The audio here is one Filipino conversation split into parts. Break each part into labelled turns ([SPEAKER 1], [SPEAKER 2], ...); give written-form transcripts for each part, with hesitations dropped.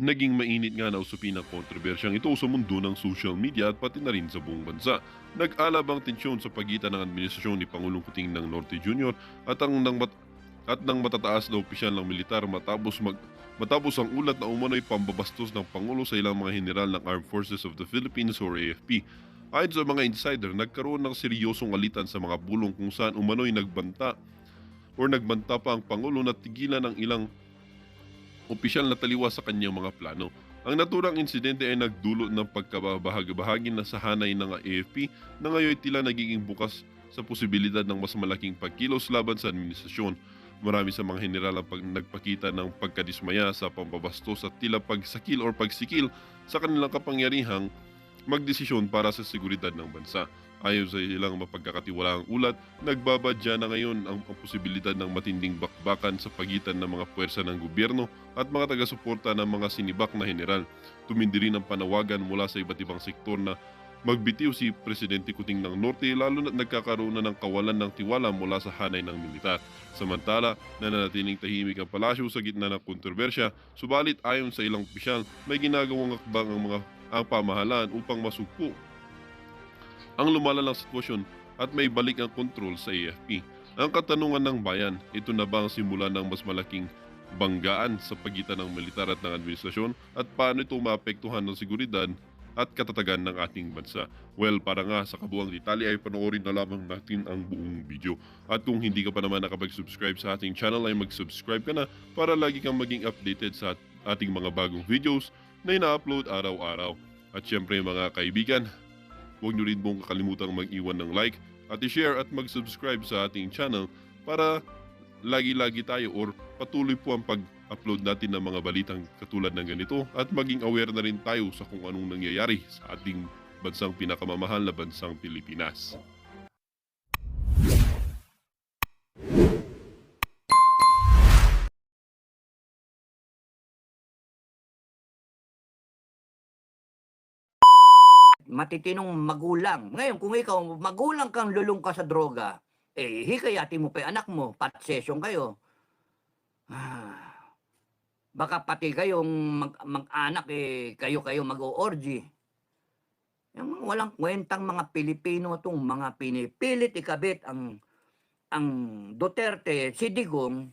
[SPEAKER 1] naging mainit nga na usapin ang kontrobersyang ito sa mundo ng social media at pati na rin sa buong bansa. Nag-alab ang tensyon sa pagitan ng administrasyon ni Pangulong Kuting ng Norte Jr. at ng matataas na opisyal ng militar matapos ang ulat na umano'y pambabastos ng Pangulo sa ilang mga general ng Armed Forces of the Philippines or AFP. Ayon sa mga insider, nagkaroon ng seryosong alitan sa mga bulong kung saan umano'y nagbanta pa ang Pangulo na tigilan ng ilang opisyal na taliwas sa kanyang mga plano. Ang naturang insidente ay nagdulot ng pagkabahagi na sa hanay ng AFP na ngayon tila nagiging bukas sa posibilidad ng mas malaking pagkilos laban sa administrasyon. Marami sa mga general ang nagpakita ng pagkadismaya sa pambabastos at tila pagsakil o pagsikil sa kanilang kapangyarihang magdesisyon para sa seguridad ng bansa. Ayon sa ilang mapagkakatiwalaang ulat, nagbabadya na ngayon ang posibilidad ng matinding bakbakan sa pagitan ng mga puwersa ng gobyerno at mga taga-suporta ng mga sinibak na general. Tumindi rin ang panawagan mula sa iba't ibang sektor na magbitiw si Presidente Kuting ng Norte lalo na nagkakaroon na ng kawalan ng tiwala mula sa hanay ng militar. Samantala, nananatiling tahimik ang palasyo sa gitna ng kontrobersya, subalit ayon sa ilang opisyal, may ginagawang akbang ang pamahalaan upang masugpo ang lumalalang sitwasyon at may balik ang kontrol sa AFP. Ang katanungan ng bayan, ito na ba ang simula ng mas malaking banggaan sa pagitan ng militar at ng administrasyon at paano ito maapektuhan ng seguridad at katatagan ng ating bansa? Well, para nga sa kabuang detalye ay panoorin na lamang natin ang buong video. At kung hindi ka pa naman nakapag-subscribe sa ating channel ay mag-subscribe ka na para lagi kang maging updated sa ating mga bagong videos na ina-upload araw-araw. At syempre mga kaibigan, huwag nyo rin pong kakalimutang mag-iwan ng like at i-share at mag-subscribe sa ating channel para lagi-lagi tayo or patuloy po ang pag-upload natin ng mga balitang katulad ng ganito at maging aware na rin tayo sa kung anong nangyayari sa ating bansang pinakamamahal na bansang Pilipinas.
[SPEAKER 2] Matitinong magulang. Ngayon, kung ikaw, magulang kang lulong ka sa droga, hikayatin mo pa yung anak mo, pat-session kayo. Baka pati kayong mag-anak, kayo mag-o-orgy. Yung mga walang kwentang mga Pilipino itong mga pinipilit ikabit ang Duterte, si Digong,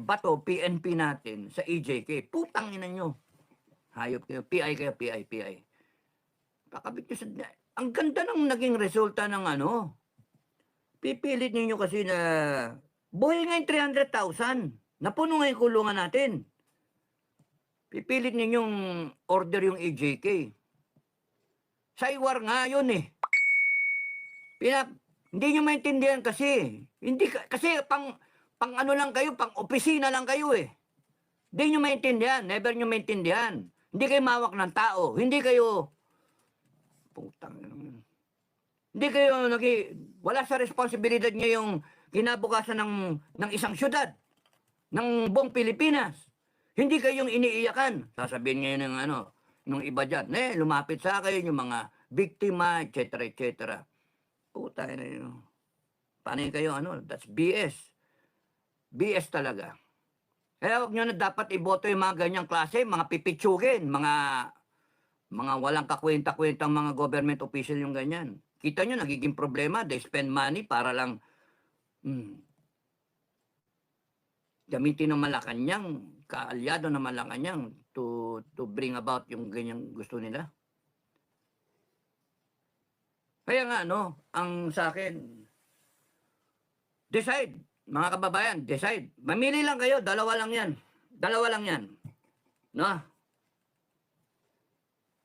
[SPEAKER 2] bato, PNP natin, sa EJK. Putang ina nyo. Hayop kayo, PI kayo, PI. Kakabit nyo sa... Ang ganda ng naging resulta ng ano. Pipilit ninyo kasi na... Buhay nga yung 300,000. Napuno nga yung kulungan natin. Pipilit ninyong order yung EJK. Saywar nga yun eh. Hindi nyo maintindihan kasi. Kasi pang ano lang kayo, pang opisina lang kayo eh. Hindi nyo maintindihan. Never nyo maintindihan. Hindi kayo mawak ng tao. Hindi kayo... Putang ina. Hindi kayo wala sa responsibilidad nyo yung kinabukasan ng isang syudad, ng buong Pilipinas. Hindi kayong iniiyakan. Sasabihin ngayon ng nung iba dyan, lumapit sa akin yung mga biktima, etc. Puta na yun. Paano kayo, that's BS. BS talaga. Kaya huwag nyo na dapat iboto yung mga ganyang klase, mga pipitsugin, mga walang kakwenta-kwentang mga government official yung ganyan. Kita nyo, nagiging problema. They spend money para lang gamitin ng Malacanang, kaalyado ng Malacanang to bring about yung ganyang gusto nila. Kaya nga, ang sa akin, decide, mga kababayan, decide. Mamili lang kayo, dalawa lang yan. No?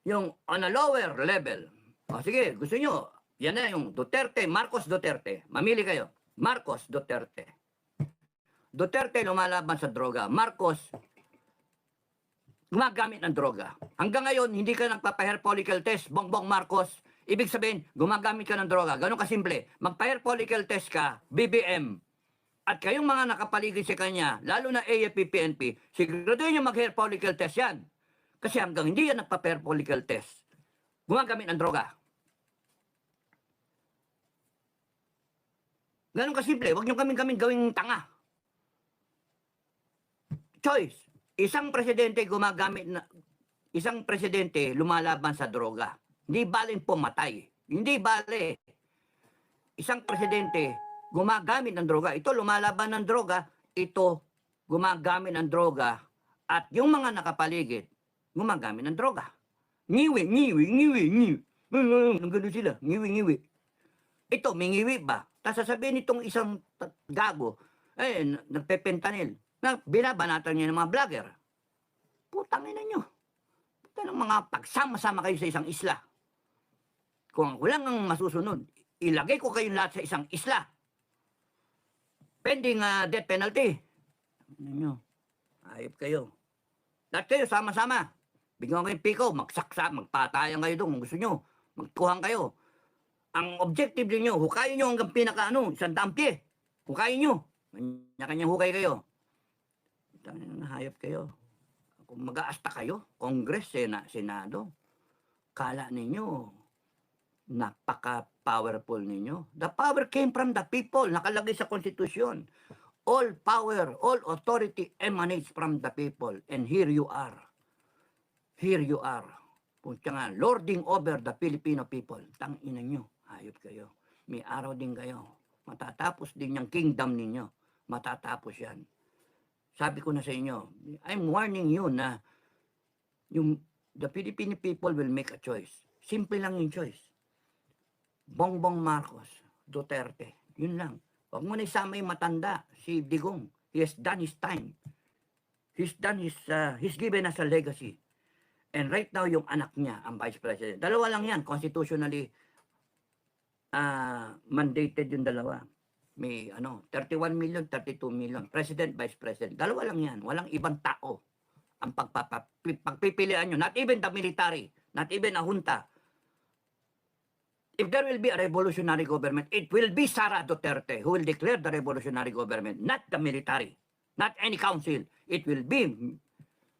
[SPEAKER 2] Yung on a lower level. O sige, gusto nyo, yan na yung Duterte, Marcos Duterte. Mamili kayo. Marcos Duterte. Duterte lumalaban sa droga. Marcos, gumagamit ng droga. Hanggang ngayon, hindi ka nagpapa-hair follicle test, Bongbong Marcos. Ibig sabihin, gumagamit ka ng droga. Ganun kasimple. Magpa-hair follicle test ka, BBM. At kayong mga nakapaligid sa kanya, lalo na AFP, PNP, siguraduhin nyo mag-hair follicle test yan. Kasi hanggang hindi yan nagpa-hair follicle test, gumagamit ng droga. Ganun kasimple, huwag nyo kaming gawing tanga. Choice, isang presidente gumagamit isang presidente lumalaban sa droga. Hindi baling pumatay. Hindi bale. Isang presidente gumagamit ng droga. Ito lumalaban ng droga. Ito gumagamit ng droga. At yung mga nakapaligid, gumagamit ng droga. Ngiwi, ngiwi, ngiwi, ngiwi. Nung gano'n sila, ngiwi, ngiwi. Ito, may ngiwi ba? Tapos sasabihin nitong isang gago, nagpepentanil, na binabanatan niya ng mga vlogger. Putang ina nyo. Puta ng mga pagsama-sama kayo sa isang isla. Kung ako lang ang masusunod, ilagay ko kayong lahat sa isang isla. Pending death penalty. Ano nyo? Ayop kayo. Lahat kayo, sama-sama. Bigyan ko kayong piko, magsaksa, magpatayan kayo doon kung gusto nyo. Magkuhan kayo. Ang objective niyo, hukayin nyo hanggang pinaka isang dampye. Hukayin nyo. Kanya-kanyang hukay kayo. Hayop kayo. Kung mag-aasta kayo, Congress, Senado, kala ninyo, napaka-powerful ninyo. The power came from the people, nakalagay sa konstitusyon. All power, all authority emanates from the people. And here you are. Here you are. Punta nga, lording over the Filipino people. Tangina nyo, hayop kayo. May araw din kayo. Matatapos din yung kingdom ninyo. Matatapos yan. Sabi ko na sa inyo, I'm warning you na the Filipino people will make a choice. Simple lang yung choice. Bongbong Marcos, Duterte, yun lang. Huwag mo na isama yung matanda, si Digong. He has done his time. He's given us a legacy. And right now, yung anak niya, ang Vice President. Dalawa lang yan, constitutionally mandated yung dalawa. May 31 million, 32 million. President, Vice President. Dalawa lang yan. Walang ibang tao ang pagpipilian nyo. Not even the military. Not even a junta. If there will be a revolutionary government, it will be Sara Duterte who will declare the revolutionary government, not the military, not any council. It will be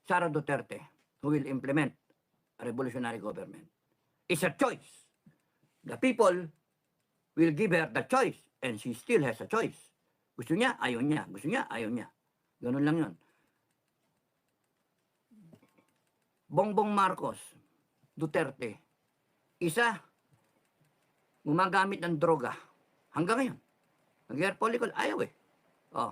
[SPEAKER 2] Sara Duterte who will implement a revolutionary government. It's a choice. The people will give her the choice and she still has a choice. Gusto niya, ayaw niya. Gusto niya, ayaw niya. Ganun lang yun. Bongbong Marcos, Duterte, isa, gumagamit ng droga. Hanggang ngayon. Nag-air polycol, ayaw eh. Oh.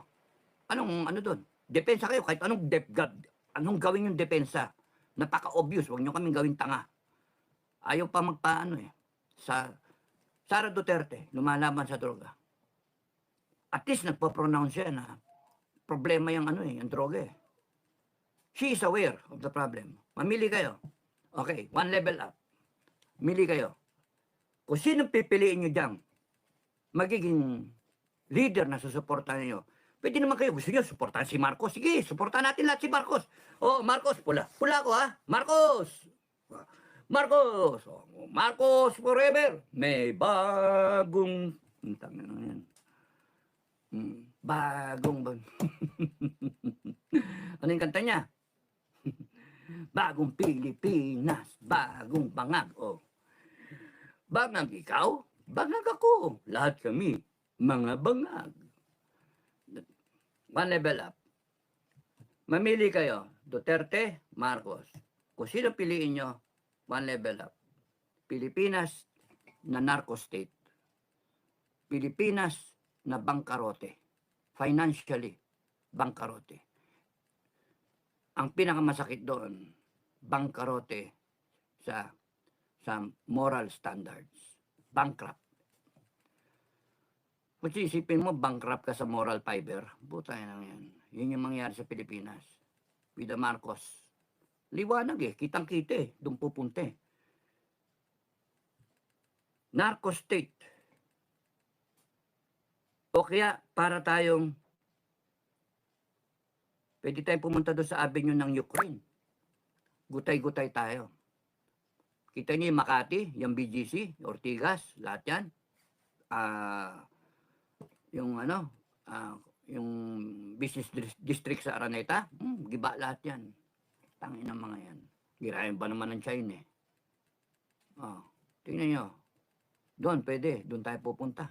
[SPEAKER 2] Ano doon? Depensa kayo, kahit anong gawin yung depensa. Napaka-obvious, huwag nyo kaming gawin tanga. Ayaw pa sa Sara Duterte, lumalaban sa droga. At least nagpo-pronounce siya na problema yung yung droga eh. She is aware of the problem. Mamili kayo. Okay, one level up. Mili kayo. Kung sino pipiliin nyo dyan, magiging leader na susuportahan nyo. Pwede naman kayo, gusto nyo, suportahan si Marcos. Sige, suportahan natin lahat si Marcos. Oh, Marcos, pula. Pula ko ha. Marcos! Marcos! Oh, Marcos forever! May bagong... Bagong... Ano yung kanta niya? Bagong Pilipinas, bagong bangag. Oh. Bangag ikaw, bangag ako. Lahat kami, mga bangag. One level up. Mamili kayo, Duterte, Marcos. Kung sino piliin nyo, one level up. Pilipinas na narco state. Pilipinas na bangkarote. Financially, bangkarote. Ang pinakamasakit doon, bangkarote sa moral standards. Bankrupt. Kung isipin mo, bankrupt ka sa moral fiber, buta yan yan. Yun yung mangyari sa Pilipinas. With the Marcos. Liwanag eh, kitang-kita eh, doon pupunta eh. Narco state. O kaya, para tayong pwede tayong pumunta doon sa avenue ng Ukraine. Gutay-gutay tayo. Kita niyo yung Makati, yung BGC, Ortigas, lahat yan. Yung business district sa Araneta, giba lahat yan. Tangin ng mga yan. Girayan pa naman ng China eh. Tingnan nyo. Doon, pwede. Doon tayo pupunta.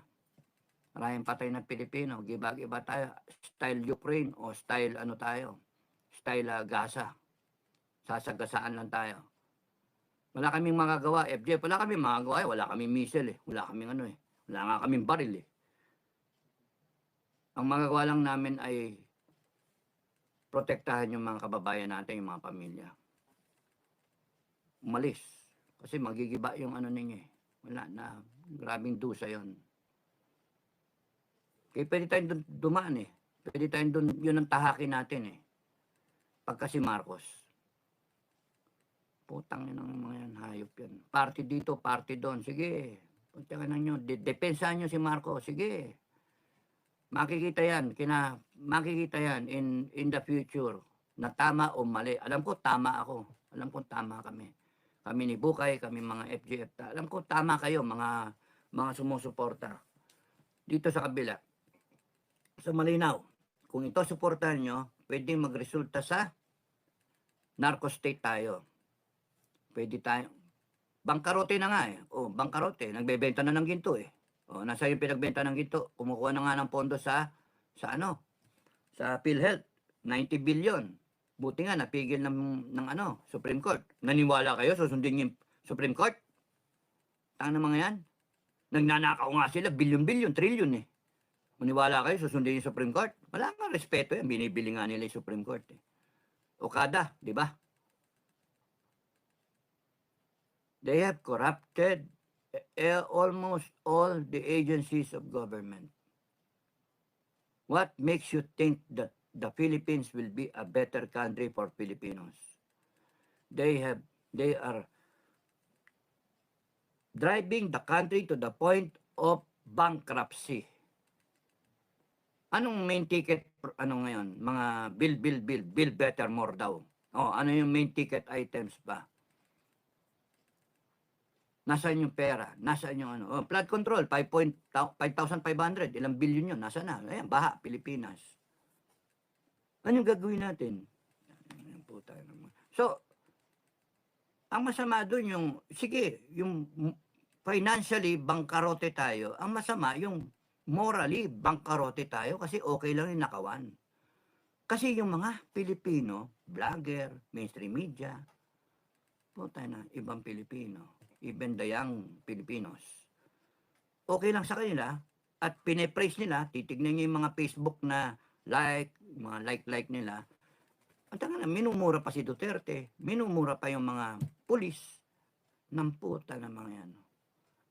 [SPEAKER 2] Maraming patay ng Pilipino. Giba-giba tayo. Style Ukraine o style Style Gaza. Sasagasaan lang tayo. Wala kaming magagawa, FJ, wala kaming magagawa, wala kaming missile wala kaming ano wala nga kaming baril Ang magagawa lang namin ay protektahan yung mga kababayan natin, yung mga pamilya. Umalis. Kasi magigiba yung ano ninyo Wala na. Grabing dusa yon. Kaya pwede tayong dumaan Pwede tayong dun, yun ang tahakin natin Pagka si Marcos. Putang yun ang mga yan, hayop yan. Party dito, party doon. Sige. Punta ka na nyo. Depensahan nyo si Marcos. Sige. Makikita yan. Makikita yan in the future na tama o mali. Alam ko tama ako. Alam ko tama kami. Kami ni Bukay, kami mga FGF. Alam ko tama kayo, mga sumusuporta. Dito sa kabila. Sa malinaw. Kung ito suportahan nyo, pwedeng magresulta sa narco state tayo. Pwede tayo. Bangkarote na nga bangkarote. Nagbebenta na ng ginto nasa yung pinagbenta ng ginto. Kumukuha na nga ng pondo sa PhilHealth. 90 billion. Buti nga napigil ng Supreme Court. Naniwala kayo susundin yung Supreme Court? Tang na mga yan. Nagnanakaw nga sila, bilyon-bilyon, trilyon Maniwala kayo susundin yung Supreme Court? Wala nga respeto yan. Binibili nga nila yung Supreme Court Okada, di ba? They have corrupted almost all the agencies of government. What makes you think that the Philippines will be a better country for Filipinos? They are driving the country to the point of bankruptcy. Anong main ticket ngayon? Mga bill better more daw. Ano yung main ticket items ba? Nasaan yung pera? Nasaan yung flood control, 5,500. Ilang billion yun? Nasaan na? Ayan, baha, Pilipinas. Anong gagawin natin? So, ang masama doon yung, sige, yung financially, bangkarote tayo. Ang masama, yung morally, bangkarote tayo kasi okay lang yung nakawan. Kasi yung mga Pilipino, vlogger, mainstream media, ibang Pilipino. Even the young Filipinos. Okay lang sa kanila at pine-praise nila, titignan niyo yung mga Facebook na mga like nila. At minumura pa si Duterte, minumura pa yung mga pulis ng puta ng mga yan.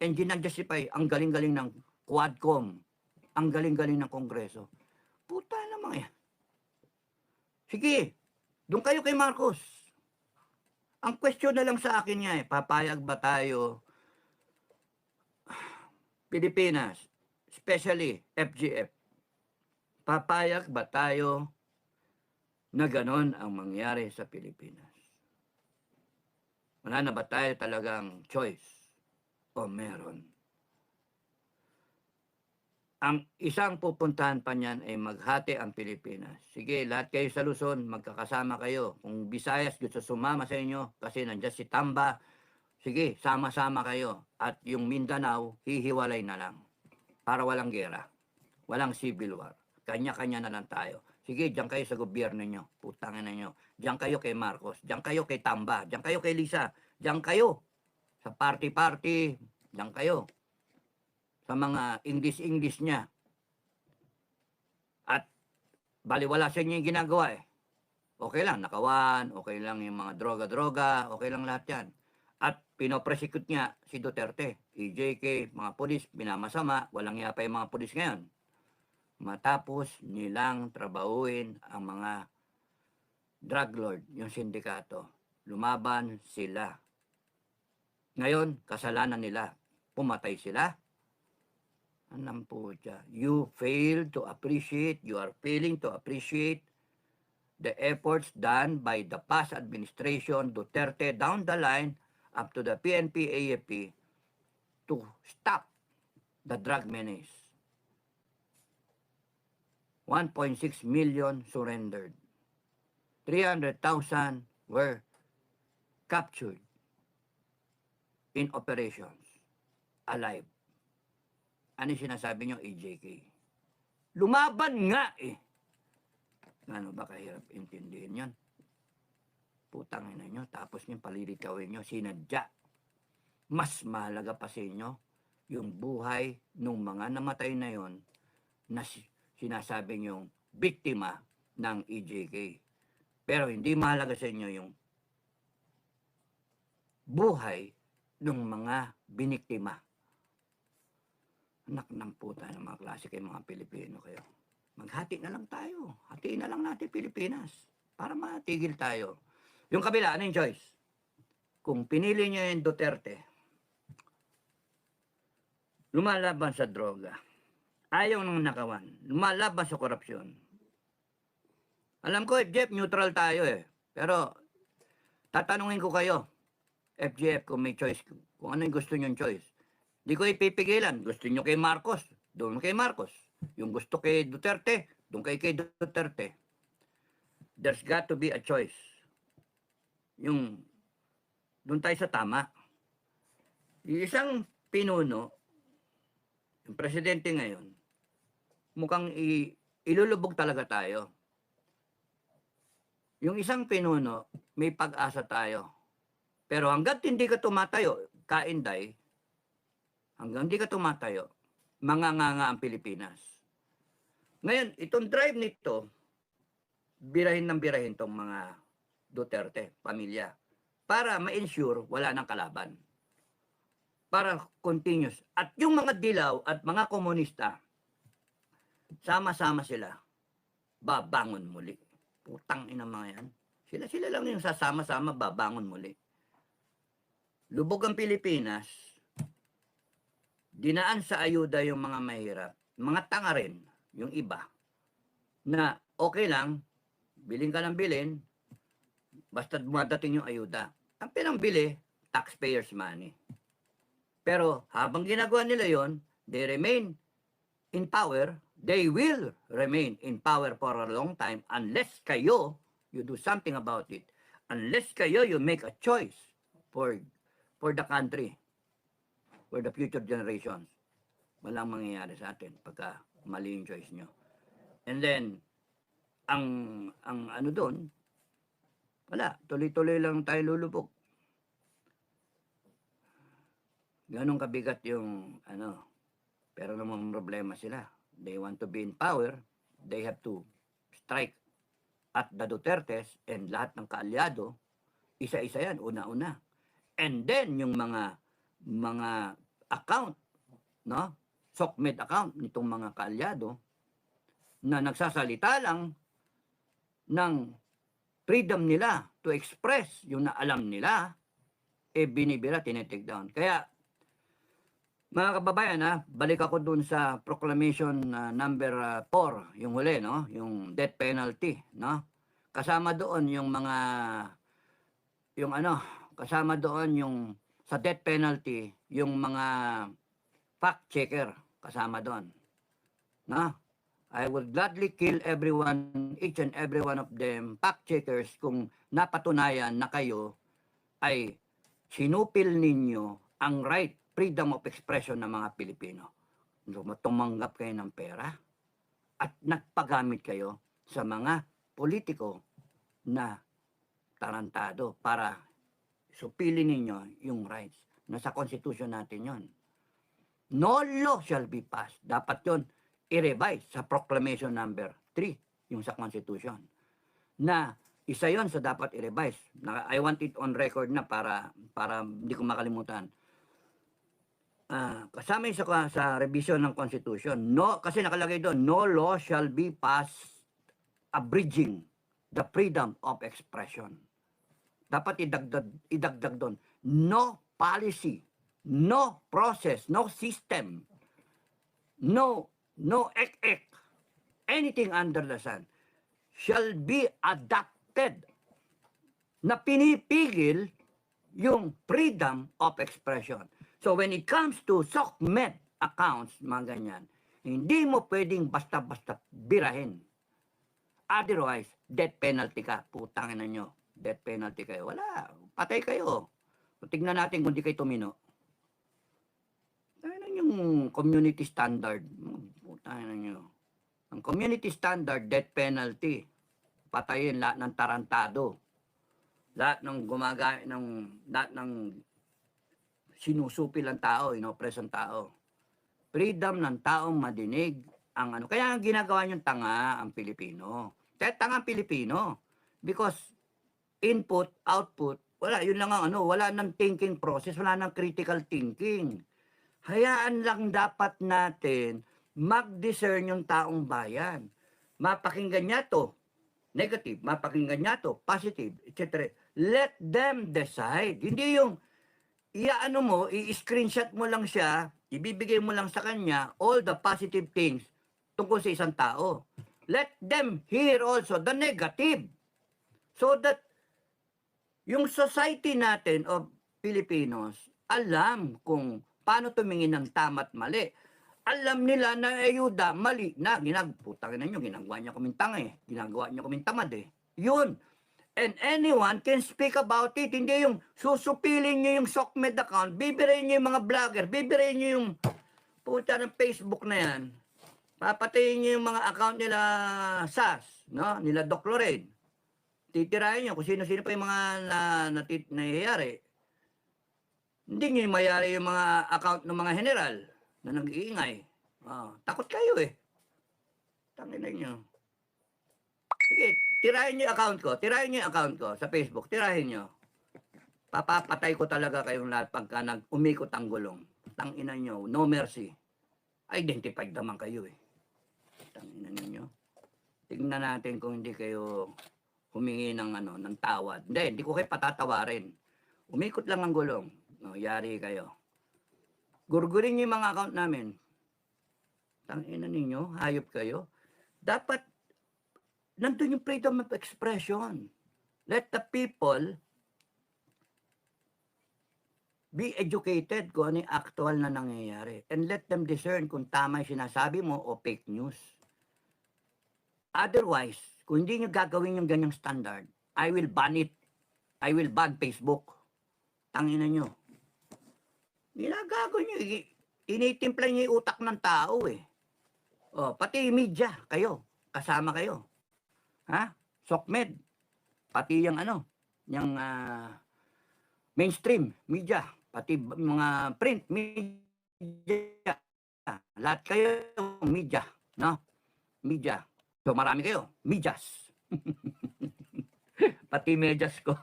[SPEAKER 2] And ginag-justify, ang galing-galing ng Quadcom, ang galing-galing ng Kongreso. Puta ng mga yan. Sige, doon kayo kay Marcos. Ang question na lang sa akin niya papayag ba tayo, Pilipinas, especially FGF, papayag ba tayo na ganon ang mangyari sa Pilipinas? Wala na ba tayo talagang choice? O meron? Ang isang pupuntahan pa niyan ay maghati ang Pilipinas. Sige, lahat kayo sa Luzon, magkakasama kayo. Kung Visayas gusto sumama sa inyo, kasi nandiyan si Tamba, sige, sama-sama kayo. At yung Mindanao, hihiwalay na lang. Para walang gera. Walang civil war. Kanya-kanya na lang tayo. Sige, diyan kayo sa gobyerno nyo. Putangin na nyo. Diyan kayo kay Marcos. Diyan kayo kay Tamba. Diyan kayo kay Lisa. Diyan kayo sa party-party. Diyan kayo sa mga English niya. At baliwala sa inyo yung ginagawa Okay lang, nakawan, okay lang yung mga droga-droga, okay lang lahat yan. At pinoprosecut niya si Duterte, EJK, mga pulis, binamasama, walang iya pa yung mga pulis ngayon. Matapos nilang trabahuin ang mga drug lord, yung sindikato. Lumaban sila. Ngayon, kasalanan nila. Pumatay sila. Anong po siya? You fail to appreciate, you are failing to appreciate the efforts done by the past administration, Duterte, down the line, up to the PNP, AFP, to stop the drug menace. 1.6 million surrendered. 300,000 were captured in operations, alive. Ano sinasabi nyo, EJK? Lumaban nga Ano ba kahirap intindihin yan? Putang ina nyo, tapos yung palilitawin nyo, sinadya. Mas mahalaga pa sa inyo yung buhay ng mga namatay na yon na sinasabi nyong biktima ng EJK. Pero hindi mahalaga sa inyo yung buhay ng mga biniktima. Anak ng puta ng mga klase kayo, mga Pilipino kayo. Maghati na lang tayo. Hatiin na lang natin Pilipinas para matigil tayo. Yung kabila, ano yung choice? Kung pinili nyo yung Duterte, lumalaban sa droga, ayaw ng nakawan, lumalaban sa korupsyon. Alam ko, FGF, neutral tayo eh. Pero, tatanungin ko kayo, FGF, kung may choice, kung ano yung gusto nyong choice. Di ko ipipigilan. Gusto nyo kay Marcos, doon kay Marcos. Yung gusto kay Duterte, doon kay Duterte. There's got to be a choice. Yung, doon tayo sa tama. Yung isang pinuno, yung presidente ngayon, mukhang ilulubog talaga tayo. Yung isang pinuno, may pag-asa tayo. Pero hanggat hindi ka tumatayo, kainday, hanggang hindi ka tumatayo, manganganga ang Pilipinas. Ngayon, itong drive nito, birahin ng birahin tong mga Duterte, pamilya, para ma-ensure wala nang kalaban. Para continuous. At yung mga dilaw at mga komunista, sama-sama sila, babangon muli. Putang ina mga yan. Sila lang yung sasama-sama, babangon muli. Lubog ang Pilipinas, dinaan sa ayuda yung mga mahirap, mga tanga rin, yung iba, na okay lang, bilhin ka ng bilhin, basta dumadating yung ayuda. Ang pinambili, taxpayers' money. Pero habang ginagawa nila yon, they remain in power, they will remain in power for a long time unless kayo, you do something about it. Unless kayo, you make a choice for the country, for the future generations. Walang mangyayari sa atin pagka mali yung choice nyo. And then, ang ano doon, wala, tuloy-tuloy lang tayo lulubog. Ganong kabigat yung ano, pero namang problema sila. They want to be in power, they have to strike at the Dutertes and lahat ng kaalyado, isa-isa yan, una-una. And then, yung mga account, no? SOCMED account nitong mga kaalyado na nagsasalita lang ng freedom nila to express yung na alam nila, binibira, tinitake down. Kaya, mga kababayan, balik ako dun sa proclamation number 4, yung huli, no? Yung death penalty, no? Kasama doon yung mga, kasama doon yung, sa death penalty, yung mga fact checker, kasama doon. No? I would gladly kill everyone, each and every one of them, fact checkers, kung napatunayan na kayo ay sinupil ninyo ang right, freedom of expression ng mga Pilipino. Tumanggap kayo ng pera at nagpagamit kayo sa mga politiko na tarantado para supilin ninyo yung rights. Nasa Constitution natin yon. No law shall be passed. Dapat yon i-revise sa Proclamation number 3, yung sa Constitution. Na isa yon sa dapat i-revise. I want it on record na para hindi ko makalimutan. Kasama yun sa revision ng Constitution. No, kasi nakalagay doon, no law shall be passed abridging the freedom of expression. Dapat idagdag doon, no policy, no process, no system, no anything under the sun shall be adopted na pinipigil yung freedom of expression. So when it comes to SOCMED accounts, mga ganyan, hindi mo pwedeng basta-basta birahin. Otherwise, death penalty ka. Putangin na nyo. Death penalty kayo. Wala. Patay kayo. Tignan natin kung di kayo tumino. Ano yung community standard? Putangin na nyo. Ang community standard, death penalty. Patayin lahat ng tarantado. lahat ng gumagamit lahat ng sinusupil ang tao, inoppress ang tao. Freedom ng taong madinig ang ano. Kaya ang ginagawa niyong tanga ang Pilipino. Kaya tanga ang Pilipino. Because input, output, wala, yun lang ang ano, wala nang thinking process, wala nang critical thinking. Hayaan lang dapat natin mag-discern yung taong bayan. Mapakinggan niya to, negative, mapakinggan niya to, positive, etc. Let them decide. Hindi yung iaano mo, i-screenshot mo lang siya, ibibigay mo lang sa kanya all the positive things tungkol sa isang tao. Let them hear also the negative. So that yung society natin of Filipinos, alam kung paano tumingin ng tama at mali. Alam nila na ayuda, mali na. Putang ina nyo, ginagawa niya kaming tanga eh. Ginagawa niya kaming tamad eh. Yun. And anyone can speak about it. Hindi yung susupilin nyo yung SOCMED account, bibirayin nyo yung mga vlogger, bibirayin nyo yung puta ng Facebook na yan. Papatayin nyo yung mga account nila SAS, no? Nila Doc Lorraine. Titirahin nyo kung sino-sino pa yung mga nangyayari. Hindi nyo mayari yung mga account ng mga general na nag-iingay. Takot kayo eh. Tangina nyo. Sige, tirahin nyo yung account ko. Tirahin nyo yung account ko sa Facebook. Tirahin nyo. Papapatay ko talaga kayong lahat pagka umikot ang gulong. Tangina nyo. No mercy. Identified naman kayo eh. Tangina nyo. Tignan natin kung hindi kayo humingi ng ng tawad. Hindi ko kayo patatawarin. Umikot lang ang gulong. No, yari kayo. Gurgurin niyo yung mga account namin. Tangina ninyo, hayop kayo. Dapat nandun yung freedom of expression. Let the people be educated kung ano yung actual na nangyayari. And let them discern kung tama yung sinasabi mo o fake news. Otherwise, kung hindi nyo gagawin yung ganyang standard, I will ban it. I will ban Facebook. Tangina nyo. Ginagago nyo. Initimpla nyo yung utak ng tao eh. Pati media, kayo. Kasama kayo. Ha? SOCMED. Pati yung yung mainstream media. Pati mga print media. Lahat kayo media. No? Media. So marami kayo. Medias. Pati medias ko.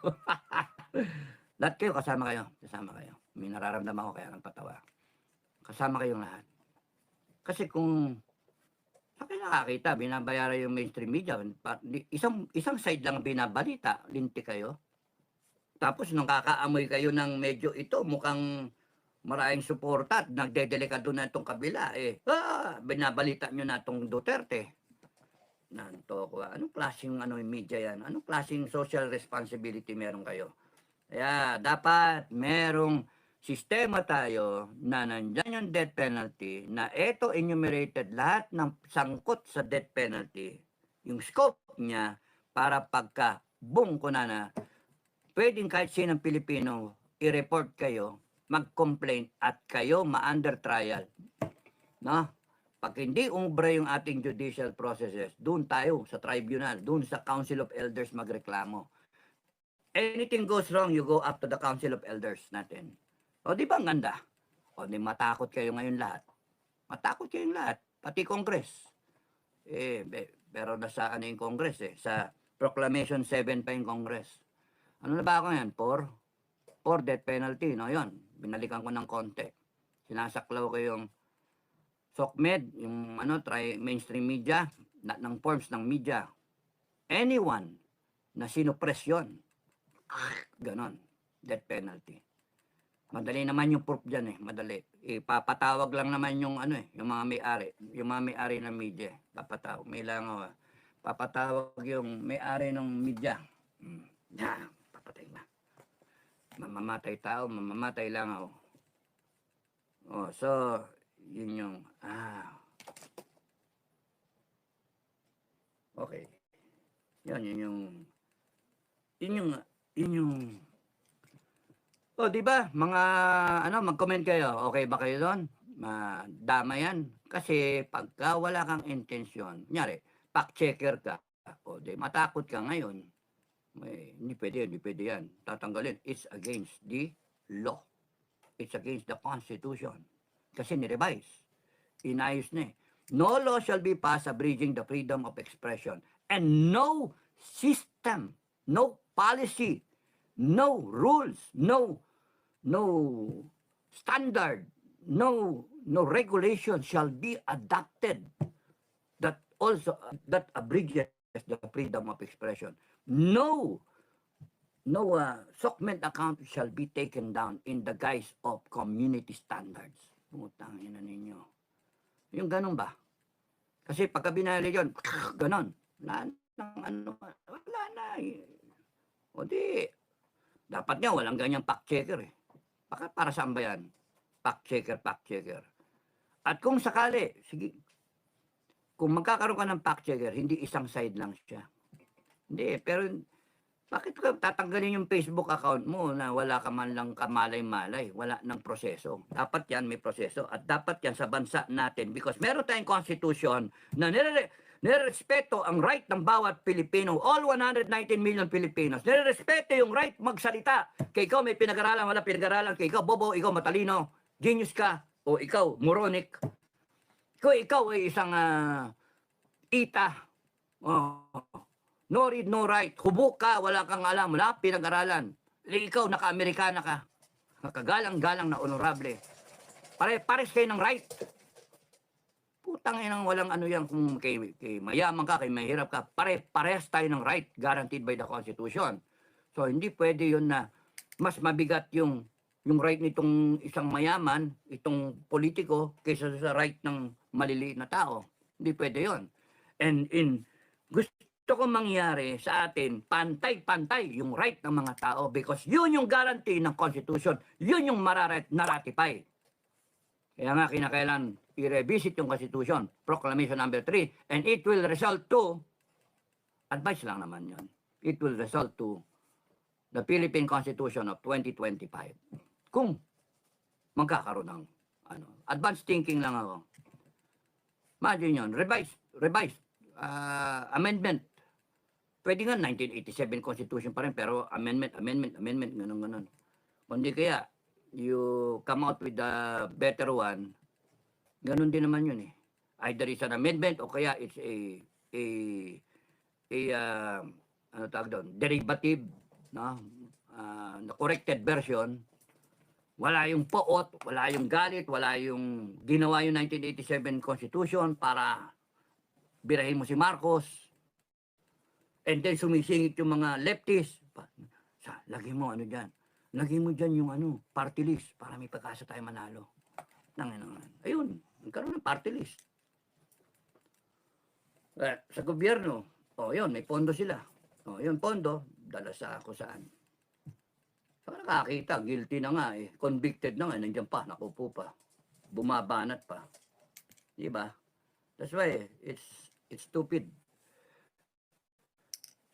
[SPEAKER 2] Lahat kayo, kasama kayo. Kasama kayo. May nararamdaman ko kaya nagpatawa. Kasama kayong lahat. Kasi kung sa akin nakakita, binabayaran yung mainstream media. Isang side lang binabalita. Linti kayo. Tapos nung kakaamoy kayo ng medyo ito, mukhang maraming suporta at nagdedelikado na itong kabila. Binabalita nyo na itong Duterte. Nanto ko. Anong klaseng media yan? Anong klaseng social responsibility meron kayo? Kaya dapat merong sistema tayo na nandyan yung death penalty, na ito enumerated lahat ng sangkot sa death penalty, yung scope niya, para pagka boom ko na pwedeng kahit sinong Pilipino i-report kayo, mag-complain at kayo ma-under trial. No? Pag hindi umubra yung ating judicial processes, doon tayo sa tribunal, doon sa Council of Elders magreklamo. Anything goes wrong, you go up to the Council of Elders natin. Di ba ang ganda? Di matakot kayo ngayon lahat. Matakot kayong lahat, pati Congress. Pero nasa yung Congress sa Proclamation 7 pa yung Congress. Ano na ba ako yan? For death penalty, no? Yun, binalikan ko ng konti. Sinasaklaw ko yung SOCMED, yung mainstream media, ng forms ng media. Anyone na sinupress yun, ganon, death penalty. Madali naman yung proof dyan madali. Papatawag lang naman yung yung mga may-ari, ng media. Papatawag, may langaw. Papatawag yung may-ari ng media. Papatay na. Mamamatay tao, mamamatay langaw. So, yun yung, okay. Yun yung, di ba? Mga, mag-comment kayo. Okay ba kayo doon? Dama yan. Kasi, pagka wala kang intensyon, kunyari, fact-checker ka, di matakot ka ngayon, Hindi pwede yan. Tatanggalin. It's against the law. It's against the Constitution. Kasi ni-revise. Inayos na eh. No law shall be passed abridging the freedom of expression. And no system, no policy, no rules, no standard, no regulation shall be adopted that abridges the freedom of expression. No Sockment account shall be taken down in the guise of community standards. Putang ina ninyo. Yung ganun ba? Kasi pagka binayari yun, ganun. Wala na. O di, dapat nga walang ganyang fact-checker eh. Para saan ba yan? Fact-checker. At kung sakali, sige, kung magkakaroon ka ng fact-checker, hindi isang side lang siya. Hindi, pero bakit ka tatanggalin yung Facebook account mo na wala ka man lang kamalay-malay, wala ng proseso? Dapat yan may proseso at dapat yan sa bansa natin because meron tayong constitution na nirerespeto ang right ng bawat Pilipino, all 119 million Filipinos. Nirerespeto yung right magsalita. Kay ikaw may pinag-aralan, wala pinag-aralan. Kay ikaw bobo, ikaw matalino, genius ka, o ikaw moronic. Ikaw ay isang ita. No read, no write. Hubok ka, wala kang alam, wala pinag-aralan. Ikaw, naka-Amerikana ka. Nakagalang-galang na honorable. Pares kayo ng right. Putang inang walang ano yan kung kay mayaman ka, kay mahirap ka. Pares tayo ng right guaranteed by the Constitution. So, hindi pwede yun na mas mabigat yung right nitong isang mayaman, itong politiko, kaysa sa right ng maliliit na tao. Hindi pwede yun. And gusto ko mangyari sa atin, pantay-pantay yung right ng mga tao because yun yung guarantee ng Constitution. Yun yung naratify. Kaya nga kinakailan i-revisit yung Constitution, Proclamation number 3, and it will result to, advice lang naman yun, it will result to the Philippine Constitution of 2025. Kung magkakaroon ng advanced thinking lang ako. Imagine yun, revise, amendment. Pwede nga 1987 Constitution pa rin, pero amendment, ganun. Kundi kaya, you come out with a better one, ganun din naman yun eh. Either it's an amendment o kaya it's ano tawag doon, derivative, no? The corrected version. Wala yung poot, wala yung galit, wala yung ginawa yung 1987 Constitution para birahin mo si Marcos. And then sumisingit yung mga leftists. Lagay mo ano dyan. Lagay mo dyan yung party list para may pagkasa tayo manalo. Ayun, nagkaroon ng party list. Sa gobyerno, yun, may pondo sila. Yun, pondo, dala sa kung saan. So, nakakita, guilty na nga eh. Convicted na nga, nandiyan pa, nakupo pa. Bumabanat pa. Diba? That's why, it's stupid.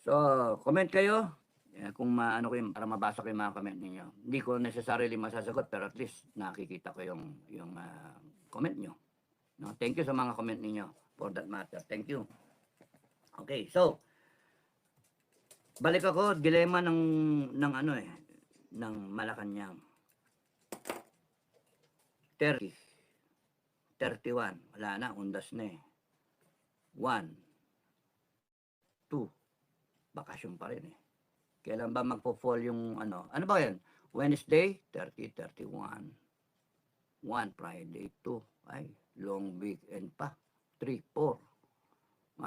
[SPEAKER 2] So, comment kayo. Kung maano ko para mabasa ko yung mga comment ninyo. Hindi ko necessarily masasagot, pero at least nakikita ko yung comment nyo. No? Thank you sa mga comment ninyo for that matter. Thank you. Okay, so, balik ako, dilema ng Malacanang. 30, 31, wala na, undas na eh. 1, 2, bakasyon pa rin eh. Kailan ba magpo-fall yung ano ba yan? Wednesday, 30, 31. 1, Friday, 2. Ay, long weekend pa. 3, 4.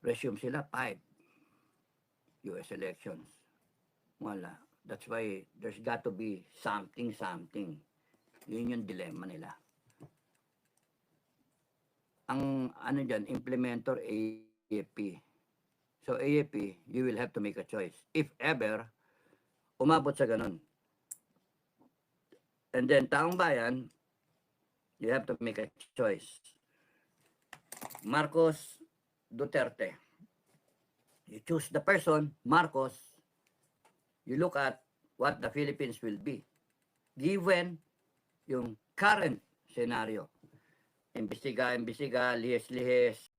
[SPEAKER 2] Resume sila, 5. US elections. Wala. That's why there's got to be something. Yun yung dilemma nila. Ang dyan, implementer AFP. So AFP, you will have to make a choice. If ever, umabot sa ganun. And then, taong bayan, you have to make a choice. Marcos, Duterte. You choose the person, Marcos, you look at what the Philippines will be. Given yung current scenario. Imbestiga, lihis-lihis.